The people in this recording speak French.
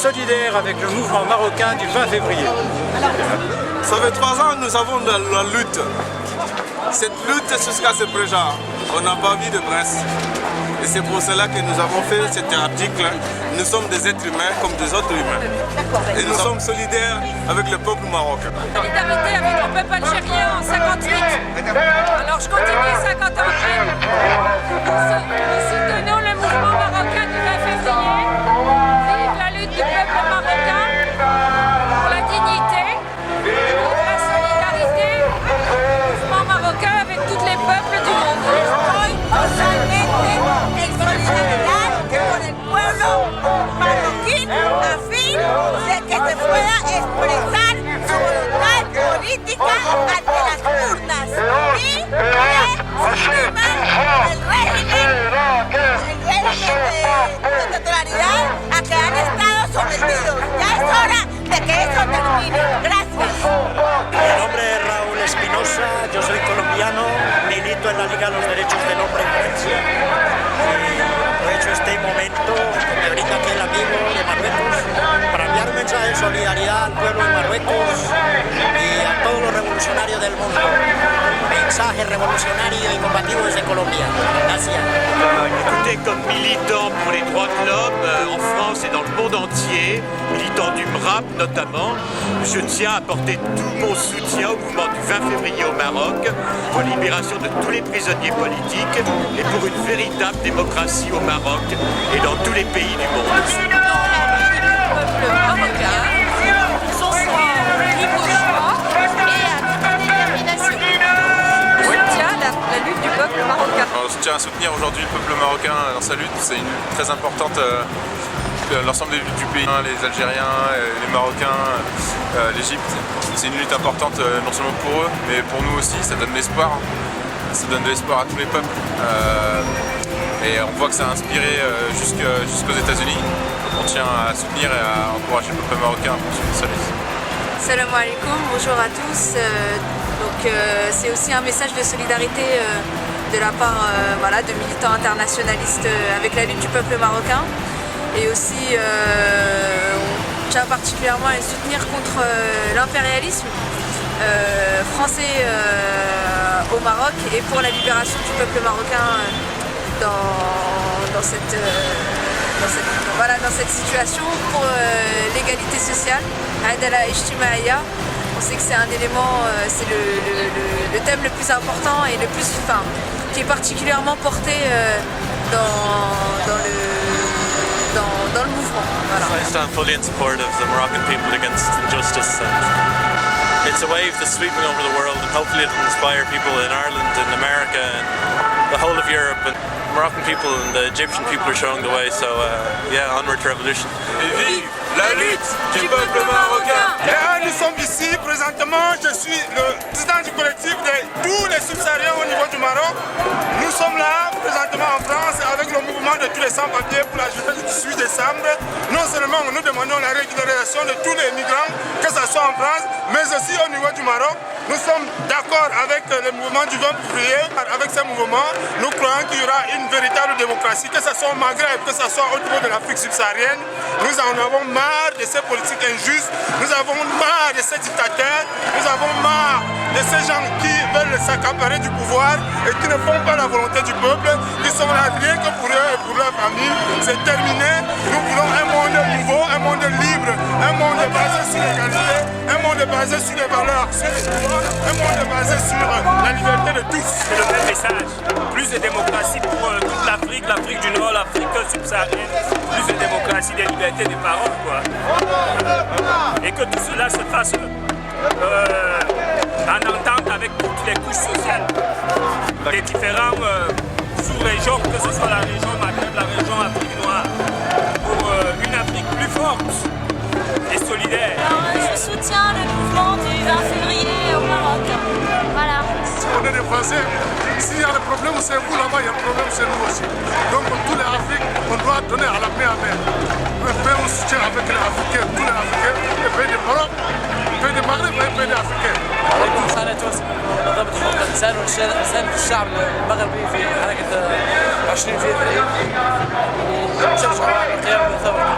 solidaire avec le mouvement marocain du 20 février. Ça fait 3 ans que nous avons la lutte. Cette lutte jusqu'à ce présent, on n'a pas vu de presse. Et c'est pour cela que nous avons fait cet article. Nous sommes des êtres humains comme des autres humains. Et nous sommes solidaires avec le peuple marocain. Solidarité avec le peuple algérien en 58. Alors je continue 50 ans après. Nous soutenons le mouvement marocain du 20 février. Vive la lutte du peuple marocain pour la dignité, pour la solidarité. Mouvement marocain avec tous les peuples du monde. Marroquín a fin de que se pueda expresar su voluntad política ante las urnas y que suprima el régimen de titularidad a que han estado sometidos. Ya es hora de que eso termine. Gracias. Mi nombre es Raúl Espinosa, yo soy colombiano, milito en la Liga de los Derechos del Hombre y Valencia. Aprovecho este momento que me brinda aquí el amigo de Marruecos para enviar un mensaje de solidaridad al pueblo de Marruecos y a todos los revolucionarios del mundo. Mensaje revolucionario y combativo desde Colombia. Gracias. Écoutez, comme militant pour les droits de l'homme en France et dans le monde entier, militant du MRAP notamment, je tiens à apporter tout mon soutien au mouvement du 20 février au Maroc, pour la libération de tous les prisonniers politiques et pour une véritable démocratie au Maroc et dans tous les pays du monde. Je tiens à soutenir aujourd'hui le peuple marocain dans sa lutte, c'est une lutte très importante. L'ensemble des luttes du pays, les Algériens, les Marocains, l'Égypte, c'est une lutte importante non seulement pour eux, mais pour nous aussi, ça donne de l'espoir. Ça donne de l'espoir à tous les peuples. Et on voit que ça a inspiré jusqu'aux États-Unis. On tient à soutenir et à encourager le peuple marocain pour suivre sa lutte. Salam alaikum, bonjour à tous. C'est aussi un message de solidarité de la part de militants internationalistes avec la lutte du peuple marocain. Et aussi, on tient particulièrement à les soutenir contre l'impérialisme français au Maroc et pour la libération du peuple marocain dans cette situation, pour l'égalité sociale. Adala Ijtimaïa, on sait que c'est un élément, c'est le thème le plus important et le plus, qui est particulièrement porté dans le mouvement. Voilà. I stand fully in support of the Moroccan people against injustice. And it's a wave that's sweeping over the world, and hopefully it will inspire people in Ireland and America and the whole of Europe. And Moroccan people and the Egyptian people are showing the way, so onward to revolution. Et vive la lutte du peuple marocain! Nous sommes ici présentement, je suis le président du collectif de tous les subsahariens au niveau du Maroc. Nous sommes là présentement en France avec le mouvement de tous les sans-papiers pour la journée du 18 décembre. Non seulement nous demandons la régularisation de tous les migrants, que ce soit en France, mais aussi au niveau du Maroc. Nous sommes d'accord avec le mouvement du 20 février. Avec ce mouvement, nous croyons qu'il y aura une véritable démocratie, que ce soit au Maghreb, que ce soit au niveau de l'Afrique subsaharienne. Nous en avons marre de ces politiques injustes, nous avons marre de ces dictateurs, nous avons marre de ces gens qui veulent s'accaparer du pouvoir et qui ne font pas la volonté du peuple, qui sont là rien que pour eux et pour leur famille. C'est terminé. Nous voulons un monde nouveau, un monde libre, un monde basé sur l'égalité, un monde basé sur les valeurs, sur les droits, un monde basé sur la liberté de tous. C'est le même message. Plus de démocratie pour toute l'Afrique, l'Afrique du Nord, l'Afrique subsaharienne. Plus de démocratie, de liberté des paroles, quoi. Et que tout cela se fasse en entente avec toutes les couches sociales des différents sous-régions, que ce soit la région Maghreb, la région Afrique noire, pour une Afrique plus forte et solidaire. Je soutiens le mouvement du 20 février au Maroc. Voilà. Si on est des Français, s'il y a des problèmes chez vous là-bas, il y a des problèmes chez nous aussi. Donc pour tous les Afriques, on doit donner à la main à main. On soutient avec les Africains, tous les Africains, les pays du Maroc, les pays du Maghreb et les pays africains. عليكم السلام تونس منظمة حقوق الإنسان ونساند الشعب المغربي في حركة 20 فبراير ونشجعوا على القيام بالثورة.